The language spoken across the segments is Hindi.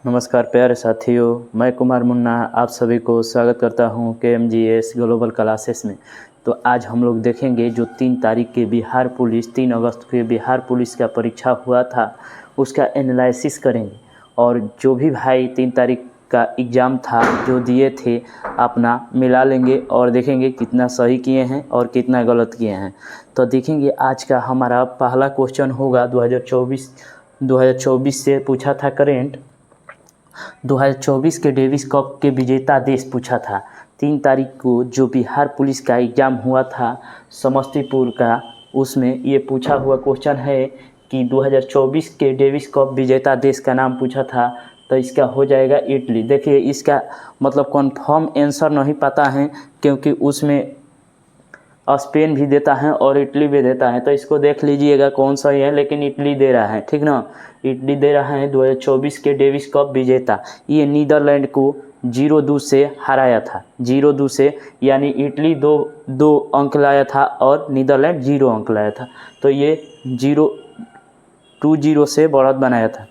नमस्कार प्यारे साथियों, मैं कुमार मुन्ना आप सभी को स्वागत करता हूं KMGS ग्लोबल क्लासेस में। तो आज हम लोग देखेंगे जो 3 तारीख के बिहार पुलिस 3 अगस्त के बिहार पुलिस का परीक्षा हुआ था उसका एनालिसिस करेंगे। और जो भी भाई 3 तारीख का एग्ज़ाम था जो दिए थे अपना मिला लेंगे और देखेंगे कितना सही किए हैं और कितना गलत किए हैं। तो देखेंगे आज का हमारा पहला क्वेश्चन होगा 2024 से पूछा था करेंट 2024 के डेविस कप के विजेता देश पूछा था। 3 तारीख को जो बिहार पुलिस का एग्ज़ाम हुआ था समस्तीपुर का, उसमें ये पूछा हुआ क्वेश्चन है कि 2024 के डेविस कप विजेता देश का नाम पूछा था। तो इसका हो जाएगा इटली। देखिए इसका मतलब कंफर्म आंसर नहीं पता है क्योंकि उसमें स्पेन भी देता है और इटली भी देता है। तो इसको देख लीजिएगा कौन सा है, लेकिन इटली दे रहा है, ठीक ना। इटली दे रहा है 2024 के डेविस कप विजेता। ये नीदरलैंड को 0-2 से हराया था, 0-2 से, यानी इटली दो अंक लाया था और नीदरलैंड 0 अंक लाया था। तो ये 2-0 से बढ़त बनाया था।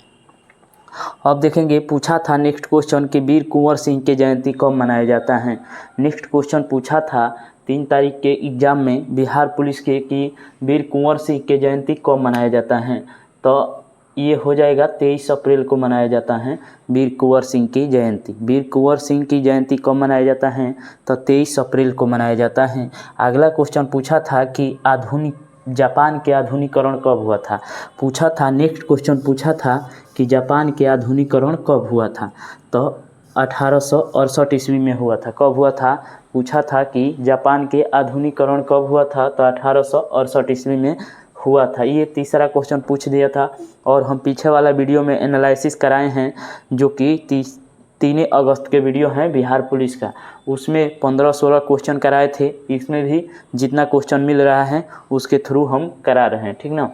अब देखेंगे पूछा था नेक्स्ट क्वेश्चन कि वीर कुंवर सिंह की जयंती कब मनाया जाता है। नेक्स्ट क्वेश्चन पूछा था 3 तारीख के एग्ज़ाम में बिहार पुलिस के कि वीर कुंवर सिंह की जयंती कब मनाया जाता है। तो ये हो जाएगा 23 अप्रैल को मनाया जाता है वीर कुंवर सिंह की जयंती। वीर कुंवर सिंह की जयंती कब मनाया जाता है तो 23 अप्रैल को मनाया जाता है। अगला क्वेश्चन पूछा था कि जापान के आधुनिकीकरण कब हुआ था। पूछा था नेक्स्ट क्वेश्चन पूछा था कि जापान के आधुनिकीकरण कब हुआ था। तो 1868 ईस्वी में हुआ था। कब हुआ था पूछा था कि जापान के आधुनिकीकरण कब हुआ था, तो 1868 ईस्वी में हुआ था। ये तीसरा क्वेश्चन पूछ दिया था। और हम पीछे वाला वीडियो में एनालिसिस कराए हैं जो कि 3 अगस्त के वीडियो हैं बिहार पुलिस का, उसमें 15-16 क्वेश्चन कराए थे। इसमें भी जितना क्वेश्चन मिल रहा है उसके थ्रू हम करा रहे हैं, ठीक ना।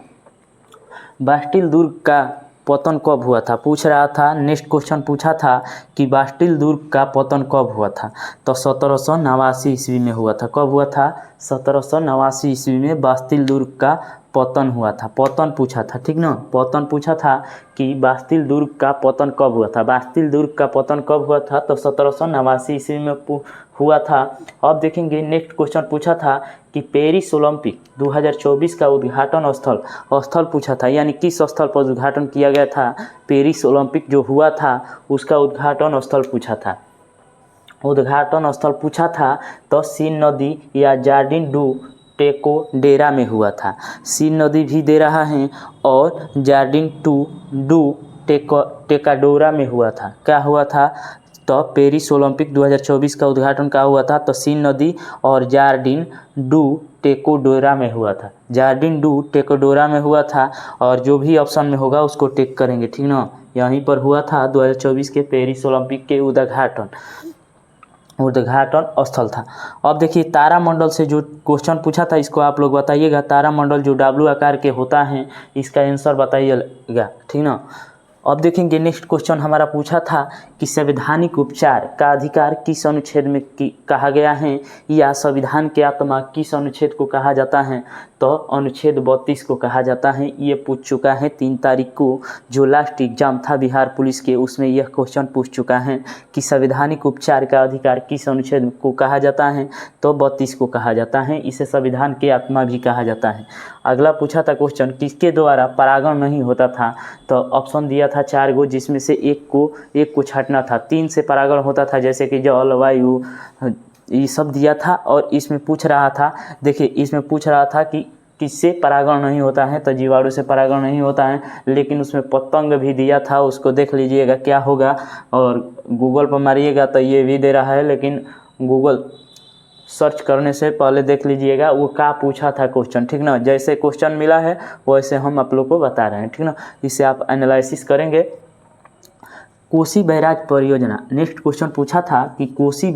बास्टिल दुर्ग का पतन कब हुआ था पूछ रहा था। नेक्स्ट क्वेश्चन पूछा था कि बास्टिल दुर्ग का पतन कब हुआ था, तो 1789 ईस्वी में हुआ था। कब हुआ था 1789 ईस्वी में बास्टिल दुर्ग का पतन हुआ था। पतन पूछा था, ठीक ना। पतन पूछा था कि बास्टिल दुर्ग का पतन कब हुआ था। बास्टिल दुर्ग का पतन कब हुआ था तो 1789 ईस्वी में हुआ था। अब देखेंगे नेक्स्ट क्वेश्चन पूछा था कि पेरिस ओलंपिक 2024 का उद्घाटन स्थल पूछा था, यानी किस स्थल पर उद्घाटन किया गया था। पेरिस ओलंपिक जो हुआ था उसका उद्घाटन स्थल पूछा था। उद्घाटन स्थल पूछा था तो सीन नदी या जार्डिन डू टेकोडेरा में हुआ था। सीन नदी भी दे रहा है और जार्डिन डू टेकाडोरा में हुआ था। क्या हुआ था तो पेरिस ओलंपिक 2024 का उद्घाटन का हुआ था तो सीन नदी और जार्डिन डू टेकोडोरा में हुआ था। जार्डिन डू टेकोडोरा में हुआ था और जो भी ऑप्शन में होगा उसको टिक करेंगे, ठीक ना। यहीं पर हुआ था 2024 के पेरिस ओलंपिक के उद्घाटन स्थल था। अब देखिए तारामंडल से जो क्वेश्चन पूछा था इसको आप लोग बताइएगा। तारामंडल जो W आकार के होता है इसका आंसर बताइएगा, ठीक ना। अब देखेंगे नेक्स्ट क्वेश्चन हमारा पूछा था कि संवैधानिक उपचार का अधिकार किस अनुच्छेद में कहा गया है, या संविधान की आत्मा किस अनुच्छेद को कहा जाता है, तो अनुच्छेद 32 को कहा जाता है। ये पूछ चुका है 3 तारीख को जो लास्ट एग्जाम था बिहार पुलिस के, उसमें यह क्वेश्चन पूछ चुका है कि संवैधानिक उपचार का अधिकार किस अनुच्छेद को कहा जाता है, तो 32 को कहा जाता है। इसे संविधान की आत्मा भी कहा जाता है। अगला पूछा था क्वेश्चन किसके द्वारा परागण नहीं होता था, तो ऑप्शन दिया था 4 गो, जिसमें से एक को छांटना था। 3 से परागण होता था जैसे कि जल वायु ये सब दिया था। और इसमें पूछ रहा था, देखिए इसमें पूछ रहा था कि किससे परागण नहीं होता है, तो जीवाणु से परागण नहीं होता है। लेकिन उसमें पतंग भी दिया था, उसको देख लीजिएगा क्या होगा। और गूगल पर मारिएगा तो ये भी दे रहा है, लेकिन गूगल सर्च करने से पहले देख लीजिएगा वो क्या पूछा था क्वेश्चन, ठीक ना। जैसे क्वेश्चन मिला है वैसे हम आप लोग को बता रहे हैं, ठीक ना। इसे आप एनालिसिस करेंगे। कोसी बैराज परियोजना, नेक्स्ट क्वेश्चन पूछा था कि कोसी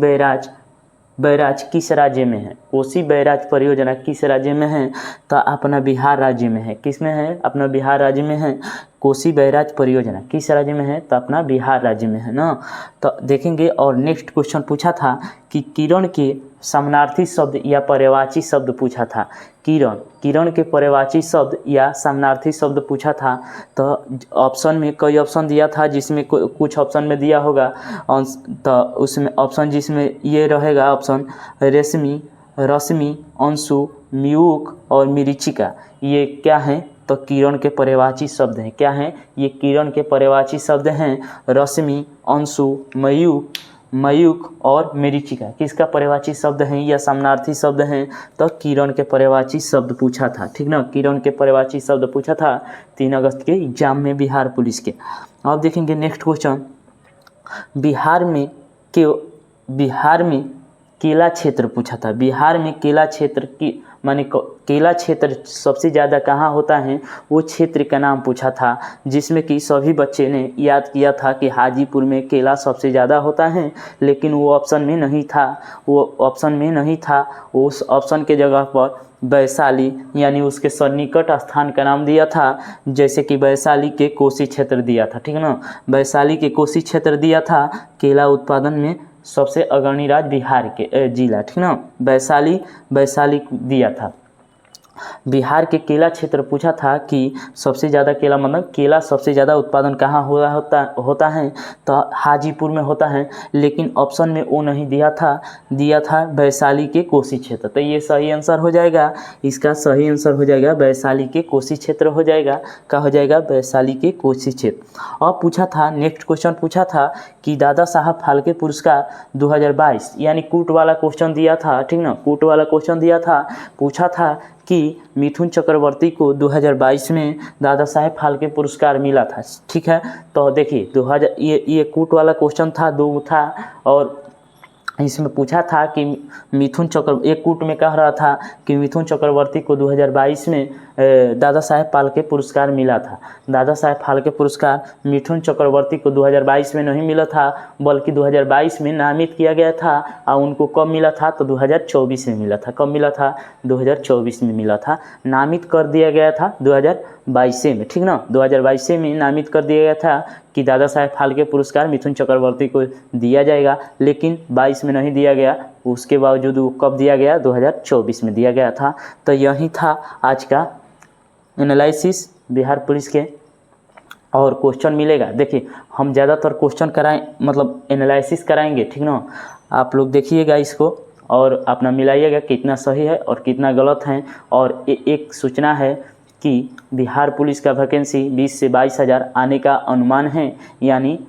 बैराज किस राज्य में है। कोसी बैराज परियोजना किस राज्य में है, तो अपना बिहार राज्य में है। किस में है, अपना बिहार राज्य में है। कोसी बैराज परियोजना किस राज्य में है, तो अपना बिहार राज्य में है ना। तो देखेंगे। और नेक्स्ट क्वेश्चन पूछा था कि किरण के समानार्थी शब्द या पर्यायवाची शब्द पूछा था। किरण, किरण के पर्यायवाची शब्द या समानार्थी शब्द पूछा था। तो ऑप्शन में कई ऑप्शन दिया था, जिसमें कुछ ऑप्शन में दिया होगा, तो उसमें ऑप्शन जिसमें ये रहेगा ऑप्शन रेशमी, रश्मि, अंशु, म्यूक और मरीचिका, ये क्या हैं? तो किरण के पर्यायवाची शब्द हैं। क्या हैं? ये किरण के पर्यायवाची शब्द हैं। रश्मि, अंशु, मयूक और मरीचिका किसका पर्यायवाची शब्द हैं या समानार्थी शब्द हैं? तो किरण के पर्यायवाची शब्द पूछा था। ठीक ना, किरण के पर्यायवाची शब्द पूछा था 3 अगस्त के एग्जाम में बिहार पुलिस के। अब देखेंगे नेक्स्ट क्वेश्चन, बिहार में केला क्षेत्र पूछा था। बिहार में केला क्षेत्र की माने केला क्षेत्र सबसे ज़्यादा कहाँ होता है, वो क्षेत्र का नाम पूछा था, जिसमें कि सभी बच्चे ने याद किया था कि हाजीपुर में केला सबसे ज़्यादा होता है, लेकिन वो ऑप्शन में नहीं था। उस ऑप्शन के जगह पर वैशाली यानी उसके सन्निकट स्थान का नाम दिया था, जैसे कि वैशाली के कोसी क्षेत्र दिया था। ठीक है ना, वैशाली के कोसी क्षेत्र दिया था। केला उत्पादन में सबसे अग्रणी राज्य बिहार के जिला। ठीक ना, वैशाली दिया था। बिहार के केला क्षेत्र पूछा था कि सबसे ज़्यादा केला मतलब केला सबसे ज़्यादा उत्पादन कहाँ होता है, तो हाजीपुर में होता है, लेकिन ऑप्शन में वो नहीं दिया था वैशाली के कोसी क्षेत्र। तो ये सही आंसर हो जाएगा, इसका सही आंसर हो जाएगा वैशाली के कोसी क्षेत्र हो जाएगा। क्या हो जाएगा? वैशाली के कोसी क्षेत्र। और पूछा था नेक्स्ट क्वेश्चन पूछा था कि दादा साहब फाल्के पुरस्कार 2022 यानी कूट वाला क्वेश्चन दिया था। ठीक ना, कूट वाला क्वेश्चन दिया था। पूछा था कि मिथुन चक्रवर्ती को 2022 में दादा साहेब फाल्के पुरस्कार मिला था। ठीक है, तो देखिए 2000 ये कूट वाला क्वेश्चन था, 2 था, और इसमें पूछा था कि एक कूट में कह रहा था कि मिथुन चक्रवर्ती को 2022 में दादा साहेब फाल्के पुरस्कार मिला था। दादा साहेब फाल्के पुरस्कार मिथुन चक्रवर्ती को 2022 में नहीं मिला था, बल्कि 2022 में नामित किया गया था। और उनको कब मिला था? तो 2024 में मिला था। कब मिला था? 2024 में मिला था। नामित कर दिया गया था 2022 में। ठीक ना, 2022 में नामित कर दिया गया था कि दादा साहेब फाल्के पुरस्कार मिथुन चक्रवर्ती को दिया जाएगा, लेकिन 22 में नहीं दिया गया। उसके बावजूद वो कब दिया गया? 2024 में दिया गया था। तो यही था आज का एनालिसिस बिहार पुलिस के। और क्वेश्चन मिलेगा, देखिए हम ज़्यादातर क्वेश्चन मतलब एनालिसिस कराएंगे। ठीक ना, आप लोग देखिएगा इसको और अपना मिलाइएगा कितना सही है और कितना गलत है। और एक सूचना है कि बिहार पुलिस का वैकेंसी 20 से 22 हज़ार आने का अनुमान है, यानी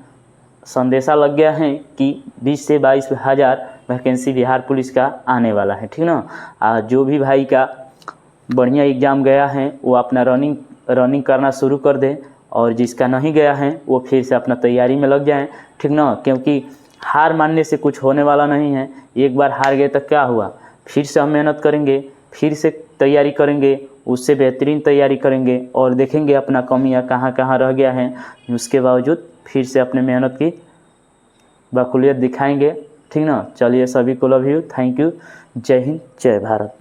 संदेशा लग गया है कि 20 से 22 हज़ार वैकेंसी बिहार पुलिस का आने वाला है। ठीक ना, जो भी भाई का बढ़िया एग्ज़ाम गया है वो अपना रनिंग करना शुरू कर दे, और जिसका नहीं गया है वो फिर से अपना तैयारी में लग जाएं। ठीक ना, क्योंकि हार मानने से कुछ होने वाला नहीं है। एक बार हार गए तो क्या हुआ, फिर से हम मेहनत करेंगे, फिर से तैयारी करेंगे, उससे बेहतरीन तैयारी करेंगे और देखेंगे अपना कमियां कहाँ कहाँ रह गया है। उसके बावजूद फिर से अपने मेहनत की बखूबियत दिखाएंगे। ठीक ना, चलिए सभी को लव यू, थैंक यू, जय हिंद, जय भारत।